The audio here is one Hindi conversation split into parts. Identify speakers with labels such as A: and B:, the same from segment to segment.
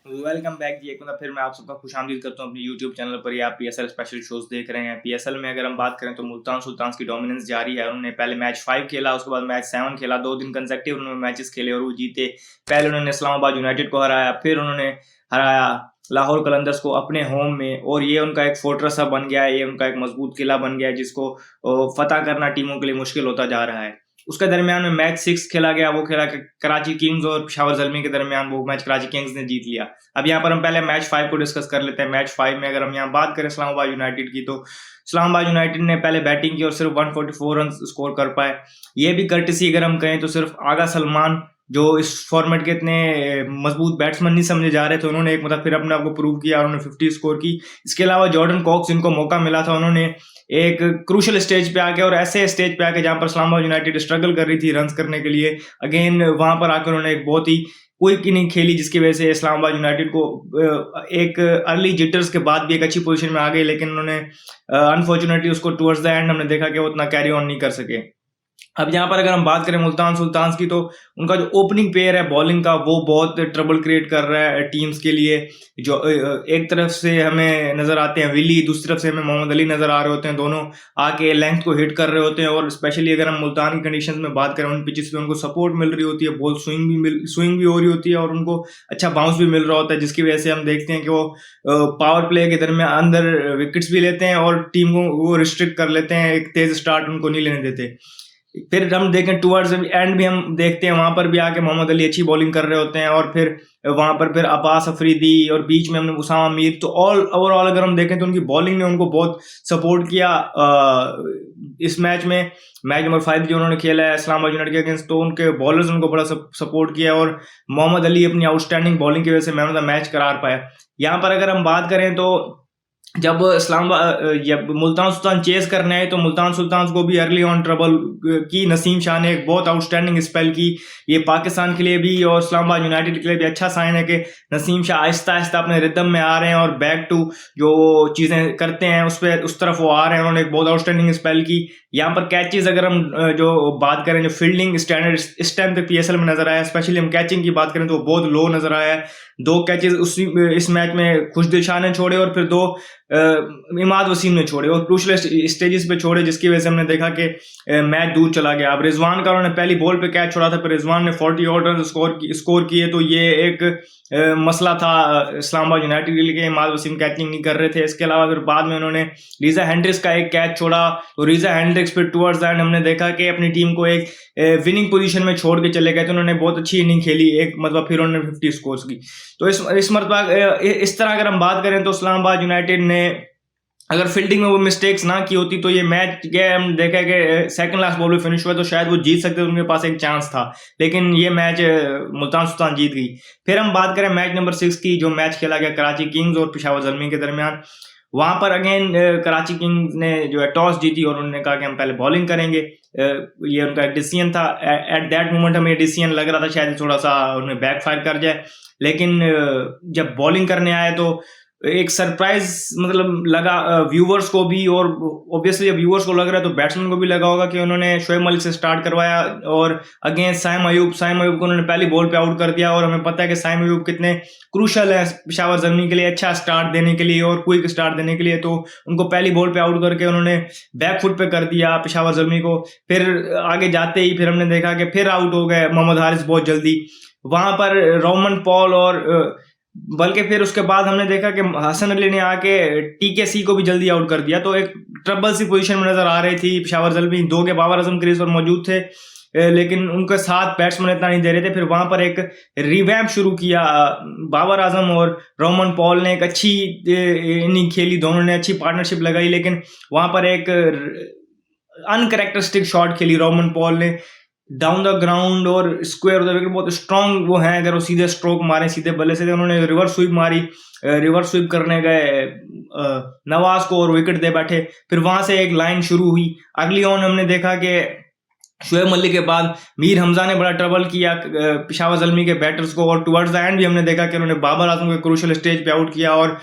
A: वेलकम बैक जी। एक बार फिर मैं आप सबका खुशामदीद करता हूँ अपने यूट्यूब चैनल पर। ये आप पीएसएल स्पेशल शोज देख रहे हैं। पीएसएल में अगर हम बात करें तो मुल्तान सुल्तान्स की डोमिनेंस जारी है। उन्होंने पहले मैच 5 खेला, उसके बाद मैच 7 खेला, 2 दिन कंसेक्टिव उन्होंने मैचेस खेले और वो जीते। पहले उन्होंने इस्लामाबाद यूनाइटेड को हराया, फिर उन्होंने हराया लाहौर कलंदर्स को अपने होम में, और ये उनका एक फोर्ट्रेस अब बन गया है, ये उनका एक मजबूत किला बन गया है जिसको फतह करना टीमों के लिए मुश्किल होता जा रहा है। उसके दरमियान में मैच 6 खेला गया, वो खेला कराची किंग्स और पेशावर ज़ल्मी के दरमियान। वो मैच कराची किंग्स ने जीत लिया। अब यहाँ पर हम पहले मैच 5 को डिस्कस कर लेते हैं। मैच 5 में अगर हम यहाँ बात करें इस्लामाबाद यूनाइटेड की, तो इस्लामाबाद यूनाइटेड ने पहले बैटिंग की और सिर्फ 144 रन स्कोर कर पाए। ये भी कर्टिसी अगर हम कहें तो सिर्फ आगा सलमान, जो इस फॉर्मेट के इतने मजबूत बैट्समैन नहीं समझे जा रहे थे, उन्होंने एक मतलब फिर अपने आप को प्रूव किया, उन्होंने 50 स्कोर की। इसके अलावा जॉर्डन कॉक्स, जिनको मौका मिला था, उन्होंने एक क्रूशल स्टेज पे आके और ऐसे स्टेज पे आके जहां पर इस्लामाबाद यूनाइटेड स्ट्रगल कर रही थी रन्स करने के लिए, अगेन वहां पर आकर उन्होंने एक बहुत ही क्विक इनिंग खेली, जिसकी वजह से इस्लामाबाद यूनाइटेड को एक अर्ली जिटर्स के बाद भी एक अच्छी पोजीशन में आ गई। लेकिन उन्होंने अनफॉर्चुनेटली उसको टुवर्ड्स द एंड हमने देखा कि वो उतना कैरी ऑन नहीं कर सके। अब यहाँ पर अगर हम बात करें मुल्तान सुल्तान्स की, तो उनका जो ओपनिंग पेयर है बॉलिंग का, वो बहुत ट्रबल क्रिएट कर रहा है टीम्स के लिए। जो एक तरफ से हमें नजर आते हैं विली, दूसरी तरफ से हमें मोहम्मद अली नजर आ रहे होते हैं। दोनों आके लेंथ को हिट कर रहे होते हैं, और स्पेशली अगर हम मुल्तान की कंडीशंस में बात करें, उन पिचेस पे उनको सपोर्ट मिल रही होती है, बॉल स्विंग भी हो रही होती है, और उनको अच्छा बाउंस भी मिल रहा होता है, जिसकी वजह से हम देखते हैं कि वो पावर प्ले के दरमियान अंदर विकेट्स भी लेते हैं और टीम को वो रिस्ट्रिक्ट कर लेते हैं, एक तेज स्टार्ट उनको नहीं लेने देते। फिर हम देखें टुवर्ड्स एंड भी हम देखते हैं, वहां पर भी आके मोहम्मद अली अच्छी बॉलिंग कर रहे होते हैं, और फिर वहां पर फिर अब्बास अफरीदी, और बीच में हमने उसामा मीर। तो ओवरऑल अगर हम देखें तो उनकी बॉलिंग ने उनको बहुत सपोर्ट किया इस मैच में। मैच नंबर 5 जो उन्होंने खेला है इस्लामाबाद यूनाइटेड के अगेंस्ट, तो उनके बॉलर्स उनको बड़ा सपोर्ट किया, और मोहम्मद अली अपनी आउटस्टैंडिंग बॉलिंग की वजह से मैन ऑफ द मैच करार पाया। यहाँ पर अगर हम बात करें तो जब जब मुल्तान सुल्तान चेस करने आए, तो मुल्तान सुल्तान को भी अर्ली ऑन ट्रबल की। नसीम शाह ने एक बहुत आउटस्टैंडिंग स्पेल की। ये पाकिस्तान के लिए भी और इस्लामाबाद यूनाइटेड के लिए भी अच्छा साइन है कि नसीम शाह आहिस्ता आहिस्ता अपने रिदम में आ रहे हैं और बैक टू जो चीज़ें करते हैं उस तरफ वो आ रहे हैं। उन्होंने एक बहुत आउटस्टैंडिंग स्पेल की। यहाँ पर कैचेज अगर हम जो बात करें, जो फील्डिंग स्टैंडर्ड इस टाइम पे पीएसएल में नजर आया, स्पेशली हम कैचिंग की बात करें तो बहुत लो नजर आया है। 2 कैचेज इस मैच में खुशदिल शाह ने छोड़े, और फिर 2 इमाद वसीम ने छोड़े, और क्रूशल स्टेजेस पे छोड़े, जिसकी वजह से हमने देखा कि मैच दूर चला गया। अब रिजवान का उन्होंने पहली बॉल पे कैच छोड़ा था, पर रिजवान ने 40 और रन स्कोर किए, तो ये एक मसला था इस्लामाबाद यूनाइटेड के लिए। इमाद वसीम कैचिंग नहीं कर रहे थे। इसके अलावा फिर बाद में उन्होंने रीजा हेंड्रिक्स का एक कैच छोड़ा, तो रीजा हेंड्रिक्स फिर टुवर्ड्स एंड हमने देखा कि अपनी टीम को एक विनिंग पोजीशन में छोड़ के चले गए। तो उन्होंने बहुत अच्छी इनिंग खेली, एक मतलब फिर उन्होंने 50 स्कोर्स की। तो इस मरतबा इस तरह अगर हम बात करें तो इस्लामाबाद यूनाइटेड ने अगर फील्डिंग में वो मिस्टेक्स ना की होती, तो ये मैच गया, हम देखा कि सेकंड लास्ट बॉल पे फिनिश हुआ, तो शायद वो जीत सकते, उनके पास एक चांस था। लेकिन ये मैच मुल्तान सुल्तान जीत गई। फिर हम बात करें मैच नंबर 6 की, जो मैच खेला गया कराची किंग्स और पेशावर ज़ल्मी के दरमियान। वहां पर अगेन कराची किंग्स ने जो है टॉस जीती, और उन्होंने कहा कि हम पहले बॉलिंग करेंगे। ये उनका एक डिसीजन था। एट दैट मोमेंट हमें डिसीजन लग रहा था शायद थोड़ा सा उन्हें बैकफायर कर जाए, लेकिन जब बॉलिंग करने आए तो एक सरप्राइज मतलब लगा व्यूवर्स को भी, और ऑब्वियसली जब व्यूवर्स को लग रहा है तो बैट्समैन को भी लगा होगा कि उन्होंने शोएब मलिक से स्टार्ट करवाया, और अगेंस्ट साइम अयूब को उन्होंने पहली बॉल पे आउट कर दिया। और हमें पता है कि साइम अयूब कितने क्रूशल है पेशावर ज़ल्मी के लिए, अच्छा स्टार्ट देने के लिए और क्विक स्टार्ट देने के लिए। तो उनको पहली बॉल पे आउट करके उन्होंने बैक फुट पे कर दिया पेशावर ज़ल्मी को। फिर आगे जाते ही फिर हमने देखा कि फिर आउट हो गए मोहम्मद हारिस बहुत जल्दी वहां पर, रोमन पॉल, और बल्कि फिर उसके बाद हमने देखा कि हसन अली ने आके टीकेसी को भी जल्दी आउट कर दिया। तो एक ट्रबल सी पोजीशन में नजर आ रही थी पेशावर ज़ल्मी। 2 के बाबर आजम क्रीज पर मौजूद थे, लेकिन उनके साथ बैट्समैन इतना नहीं दे रहे थे। फिर वहां पर एक रिवैम्प शुरू किया बाबर आजम और रोमन पॉल ने, एक अच्छी इनिंग खेली, दोनों ने अच्छी पार्टनरशिप लगाई। लेकिन वहां पर एक अनकैरेक्टरिस्टिक शॉट खेली रोमन पॉल ने डाउन द ग्राउंड और स्क्वायर ऑफ द विकेट। बहुत स्ट्रॉन्ग वो हैं, अगर वो सीधे स्ट्रोक मारे सीधे बल्ले से। उन्होंने रिवर्स स्वीप मारी, रिवर्स स्वीप करने गए नवाज को और विकेट दे बैठे। फिर वहां से एक लाइन शुरू हुई। अगली ऑन हमने देखा कि शोएब मलिक के बाद मीर हमजा ने बड़ा ट्रबल किया पेशावर ज़ल्मी के बैटर्स को, और टुवर्ड्स द एंड भी हमने देखा कि उन्होंने बाबर आजम को क्रूशल स्टेज पे आउट किया, और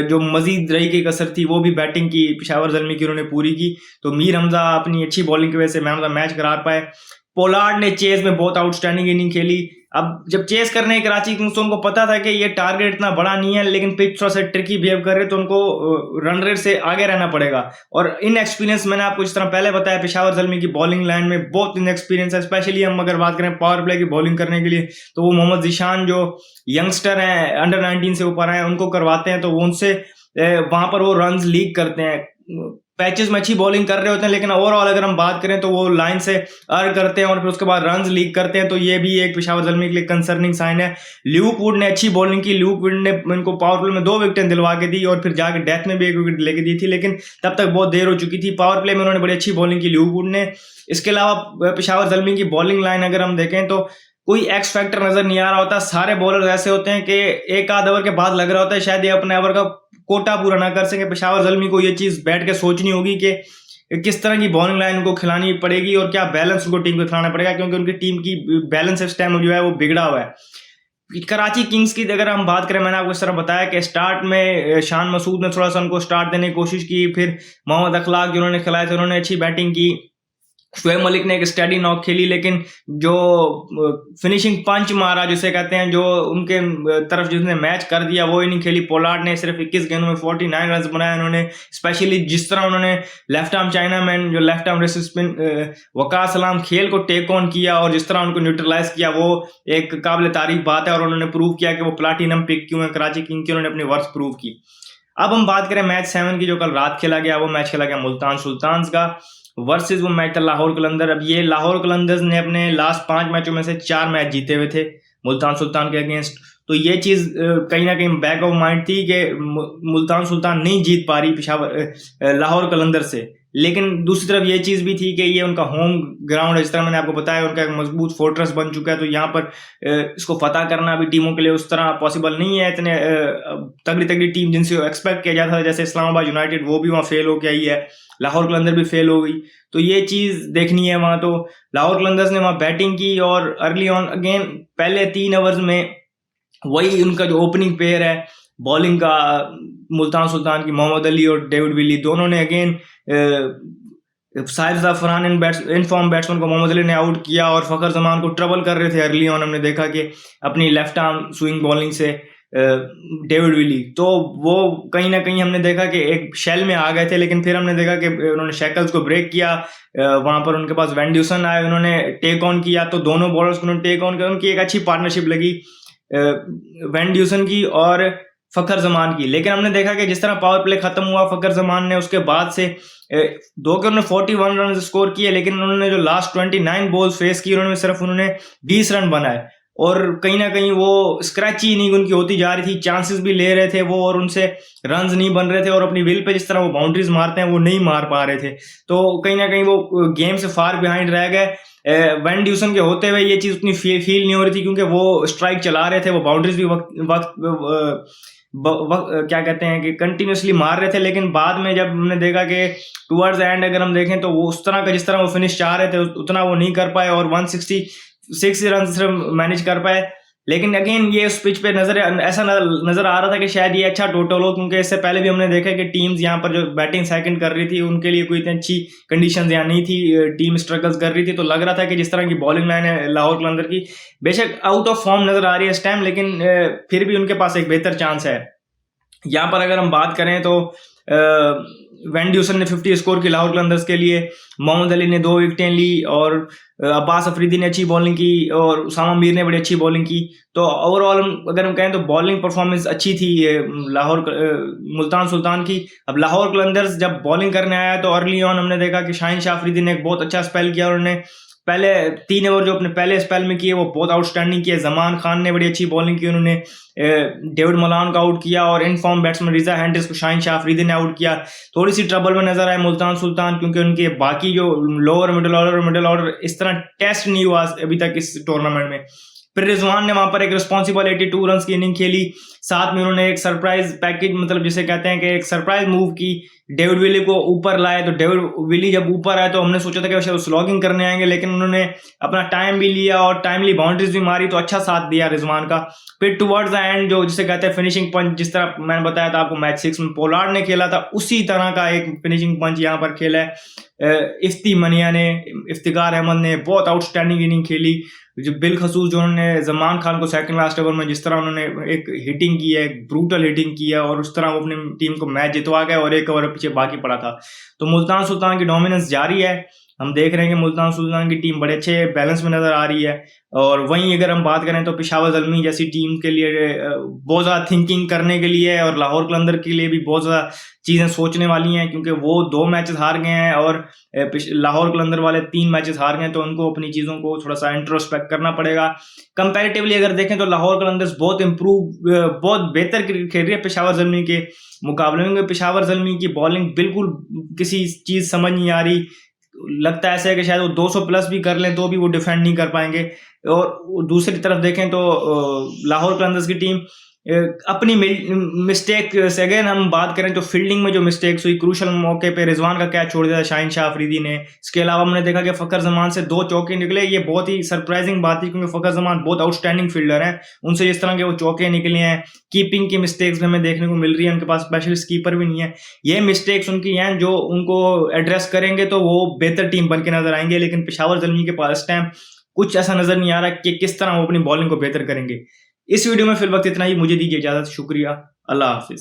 A: जो मजीद रही की कसर थी वो भी बैटिंग की पेशावर ज़ल्मी की उन्होंने पूरी की। तो मीर हमजा अपनी अच्छी बॉलिंग की वजह से मैन ऑफ द मैच करार पाए। पोलार्ड ने चेज में बहुत आउटस्टैंडिंग इनिंग खेली। अब जब चेस करने कराची किंग्स तो उनको पता था कि ये टारगेट इतना बड़ा नहीं है, लेकिन पिच थोड़ा सा ट्रिकी बिहेव कर रहे तो उनको रन रेट से आगे रहना पड़ेगा। और इन एक्सपीरियंस मैंने आपको जिस तरह पहले बताया, पेशावर ज़ल्मी की बॉलिंग लाइन में बहुत इन एक्सपीरियंस है। स्पेशली हम अगर बात करें पावर प्ले की बॉलिंग करने के लिए तो वो मोहम्मद जीशान जो यंगस्टर हैं, अंडर 19 से ऊपर हैं, उनको करवाते हैं, तो वो उनसे वहां पर वो रन लीक करते हैं। पैचेस में अच्छी बॉलिंग कर रहे होते हैं, लेकिन ओवरऑल अगर हम बात करें तो वो लाइन से अर्न करते हैं और फिर उसके बाद रन लीक करते हैं, तो ये भी एक पेशावर ज़ल्मी के लिए कंसर्निंग साइन है। ल्यूक वुड ने अच्छी बॉलिंग की, ल्यूक वुड ने इनको पावर प्ले में 2 विकेटें दिलवा के दी और फिर जाके डेथ में भी 1 विकेट लेके दी थी, लेकिन तब तक बहुत देर हो चुकी थी। पावर प्ले में उन्होंने बड़ी अच्छी बॉलिंग की ल्यूक वुड ने। इसके अलावा पेशावर ज़ल्मी की बॉलिंग लाइन अगर हम देखें तो कोई एक्स फैक्टर नजर नहीं आ रहा होता। सारे बॉलर ऐसे होते हैं कि एक आध ओवर के बाद लग रहा होता है शायद ये अपने ओवर का कोटा पूरा ना कर सके। पेशावर ज़ल्मी को ये चीज बैठ के सोचनी होगी कि किस तरह की बॉलिंग लाइन उनको खिलानी पड़ेगी और क्या बैलेंस उनको टीम को खिलाना पड़ेगा, क्योंकि उनकी टीम की बैलेंस इस टाइम जो है वो बिगड़ा हुआ है। कराची किंग्स की अगर हम बात करें, मैंने आपको इस तरह बताया कि स्टार्ट में शान मसूद ने थोड़ा सा उनको स्टार्ट देने की कोशिश की, फिर मोहम्मद अखलाक जो उन्होंने खिलाए थे उन्होंने अच्छी बैटिंग की। शोएब मलिक ने एक स्टेडी नॉक खेली, लेकिन जो फिनिशिंग पंच मारा जिसे कहते हैं, जो उनके तरफ जिसने मैच कर दिया वो ही नहीं खेली। पोलार्ड ने सिर्फ 21 गेंदों में 49 रन बनाए उन्होंने। स्पेशली जिस तरह उन्होंने लेफ्ट आर्म चाइनामैन जो लेफ्ट आर्म रेसिस स्पिन वकार सलाम खेल को टेक ऑन किया और जिस तरह उनको न्यूट्रलाइज किया, वो एक काबिल तारीफ बात है और उन्होंने प्रूव किया कि वो प्लाटिनम पिक क्यों है कराची किंग की, उन्होंने अपनी वर्थ प्रूव की। अब हम बात करें मैच 7 की जो कल रात खेला गया, वो मैच खेला गया मुल्तान सुल्तान्स का वर्सेस वो मैच था लाहौर कलंदर। अब ये लाहौर कलंदर्स ने अपने लास्ट 5 मैचों में से 4 मैच जीते हुए थे मुल्तान सुल्तान के अगेंस्ट, तो ये चीज कहीं ना कहीं बैक ऑफ माइंड थी कि मुल्तान सुल्तान नहीं जीत पा रही पेशावर लाहौर कलंदर से। लेकिन दूसरी तरफ ये चीज भी थी कि ये उनका होम ग्राउंड है, जिस तरह मैंने आपको बताया उनका एक मजबूत फोर्ट्रेस बन चुका है, तो यहाँ पर इसको फतह करना भी टीमों के लिए उस तरह पॉसिबल नहीं है। इतने तगड़ी तगड़ी टीम जिनसे एक्सपेक्ट किया जाता था जैसे इस्लामाबाद यूनाइटेड, वो भी वहाँ फेल होकर आई है, लाहौर कलंदर भी फेल हो गई, तो ये चीज देखनी है वहां। तो लाहौर कलंदर्स ने वहां बैटिंग की और अर्ली ऑन अगेन पहले 3 ओवर्स में वही उनका जो ओपनिंग पेयर है बॉलिंग का, मुल्तान सुल्तान की मोहम्मद अली और डेविड विली, दोनों ने again Sahibzada Farhan in form batsman को मोहम्मद अली ने आउट किया और फ़खर जमान को ट्रबल कर रहे थे अर्ली ऑन। हमने देखा कि अपनी लेफ्ट आर्म स्विंग बॉलिंग से डेविड विली, तो वो कहीं ना कहीं हमने देखा कि एक शेल में आ गए थे, लेकिन फिर हमने देखा कि उन्होंने शैकल्स को ब्रेक किया। वहां पर उनके पास वैन ड्यूसन आए, उन्होंने टेक ऑन किया, तो दोनों बॉलर्स को उन्होंने टेक ऑन किया। उनकी एक अच्छी पार्टनरशिप लगी वैन ड्यूसन की और फ़खर जमान की। लेकिन हमने देखा कि जिस तरह पावर प्ले खत्म हुआ, फ़खर जमान ने उसके बाद से 2 के उन्होंने 41 रन स्कोर किए, लेकिन उन्होंने जो लास्ट 29 बॉल्स फेस की उन्होंने सिर्फ 20 रन बनाए और कहीं ना कहीं वो स्क्रैची इनिंग उनकी होती जा रही थी। चांसेस भी ले रहे थे वो और उनसे रन्स नहीं बन रहे थे और अपनी विल पे जिस तरह वो बाउंड्रीज मारते हैं वो नहीं मार पा रहे थे, तो कहीं ना कहीं वो गेम से फार बिहाइंड रह गए। वैन ड्यूसन के होते हुए ये चीज उतनी फील नहीं हो रही थी क्योंकि वो स्ट्राइक चला रहे थे, वो बाउंड्रीज भी क्या कहते हैं कि कंटिन्यूसली मार रहे थे। लेकिन बाद में जब हमने देखा कि टुवर्ड्स एंड अगर हम देखें तो वो उस तरह का जिस तरह वो फिनिश चाह रहे थे उतना वो नहीं कर पाए और 166 रन सिर्फ मैनेज कर पाए। लेकिन अगेन ये उस पिच पे ऐसा नजर आ रहा था कि शायद ये अच्छा टोटल हो, क्योंकि इससे पहले भी हमने देखा कि टीम्स यहाँ पर जो बैटिंग सेकंड कर रही थी उनके लिए कोई इतनी अच्छी कंडीशंस यहाँ नहीं थी, टीम स्ट्रगल्स कर रही थी, तो लग रहा था कि जिस तरह की बॉलिंग लाइन है लाहौर कलंदर की बेशक आउट ऑफ फॉर्म नजर आ रही है इस टाइम, लेकिन फिर भी उनके पास एक बेहतर चांस है। यहाँ पर अगर हम बात करें तो वैन ड्यूसन ने 50 स्कोर की लाहौर कलंदर्स के लिए, मोहम्मद अली ने 2 विकेटें ली और अब्बास अफरीदी ने अच्छी बॉलिंग की और उसामा मीर ने बड़ी अच्छी बॉलिंग की। तो ओवरऑल अगर हम कहें तो बॉलिंग परफॉर्मेंस अच्छी थी लाहौर मुल्तान सुल्तान की। अब लाहौर कलंदर्स जब बॉलिंग करने आया तो अर्ली ऑन हमने देखा कि शाहीन शाह अफरीदी ने एक बहुत अच्छा स्पेल किया, उन्होंने पहले 3 ओवर जो अपने पहले स्पेल में किए वो बहुत आउटस्टैंडिंग किए। जमान खान ने बड़ी अच्छी बॉलिंग की, उन्होंने डेविड मलान को आउट किया और in form batsman Reeza Hendricks को शाहीन शाह अफरीदी ने आउट किया। थोड़ी सी ट्रबल में नजर आए मुल्तान सुल्तान क्योंकि उनके बाकी जो लोअर मिडिल ऑर्डर इस तरह टेस्ट नहीं हुआ अभी तक इस टूर्नामेंट में। फिर रिजवान ने वहां पर एक रिस्पॉन्सिबल 82 रन की इनिंग खेली, साथ में उन्होंने एक सरप्राइज पैकेज मतलब जिसे कहते हैं कि एक सरप्राइज मूव की, डेविड विली को ऊपर लाए। तो डेविड विली जब ऊपर आए तो हमने सोचा था कि वो स्लॉगिंग करने आएंगे, लेकिन उन्होंने अपना टाइम भी लिया और टाइमली बाउंड्रीज भी मारी, तो अच्छा साथ दिया रिजवान का। फिर टुवर्ड्स द एंड जो जिसे कहते हैं फिनिशिंग पंच, जिस तरह मैंने बताया था आपको मैच 6 में पोलार्ड ने खेला था, उसी तरह का एक फिनिशिंग पंच यहाँ पर खेला है इफ्ती मनिया ने, इफ्तिकार अहमद ने बहुत आउटस्टैंडिंग इनिंग खेली। जो बिल खसूस जो उन्होंने जमान खान को सेकंड लास्ट ओवर में जिस तरह उन्होंने एक हिटिंग की है, ब्रूटल हिटिंग की है और उस तरह वो अपनी टीम को मैच जितवा गए और एक ओवर पीछे बाकी पड़ा था। तो मुल्तान सुल्तान की डोमिनेंस जारी है। हम देख रहे हैं कि मुल्तान सुल्तान की टीम बड़े अच्छे बैलेंस में नजर आ रही है। और वहीं अगर हम बात करें तो पेशावर ज़ल्मी जैसी टीम के लिए बहुत ज़्यादा थिंकिंग करने के लिए और लाहौर कलंदर के लिए भी बहुत ज़्यादा चीज़ें सोचने वाली हैं, क्योंकि वो 2 मैचेस हार गए हैं और लाहौर कलंदर वाले 3 मैचेस हार गए हैं। तो उनको अपनी चीज़ों को थोड़ा सा इंट्रोस्पेक्ट करना पड़ेगा। कंपैरेटिवली अगर देखें तो लाहौर कलंदर्स बहुत बेहतर खेल रही है पेशावर ज़ल्मी के मुकाबले में। पेशावर ज़ल्मी की बॉलिंग बिल्कुल किसी चीज़ समझ नहीं आ रही। लगता है ऐसा है कि शायद वो 200 प्लस भी कर लें तो भी वो डिफेंड नहीं कर पाएंगे। और दूसरी तरफ देखें तो लाहौर कलंदर्स की टीम अपनी मिस्टेक से, अगेन हम बात करें तो फील्डिंग में जो मिस्टेक्स हुई, क्रूशल मौके पे रिजवान का कैच छोड़ दिया था शाहीन शाह अफरीदी ने। इसके अलावा हमने देखा कि फ़खर जमान से 2 चौके निकले। ये बहुत ही सरप्राइजिंग बात थी क्योंकि फ़खर जमान बहुत आउटस्टैंडिंग फील्डर हैं। उनसे जिस तरह के वो चौके निकले हैं, कीपिंग की मिस्टेक्स भी हमें देखने को मिल रही है। उनके पास स्पेशलिस्ट कीपर भी नहीं है। ये मिस्टेक्स उनकी हैं जो उनको एड्रेस करेंगे तो वो बेहतर टीम बन के नजर आएंगे। लेकिन पेशावर ज़ल्मी के पास इस टाइम कुछ ऐसा नजर नहीं आ रहा कि किस तरह वो अपनी बॉलिंग को बेहतर करेंगे। इस वीडियो में फिल वक्त इतना ही। मुझे दीजिए इजाजत। शुक्रिया। अल्लाह हाफिज।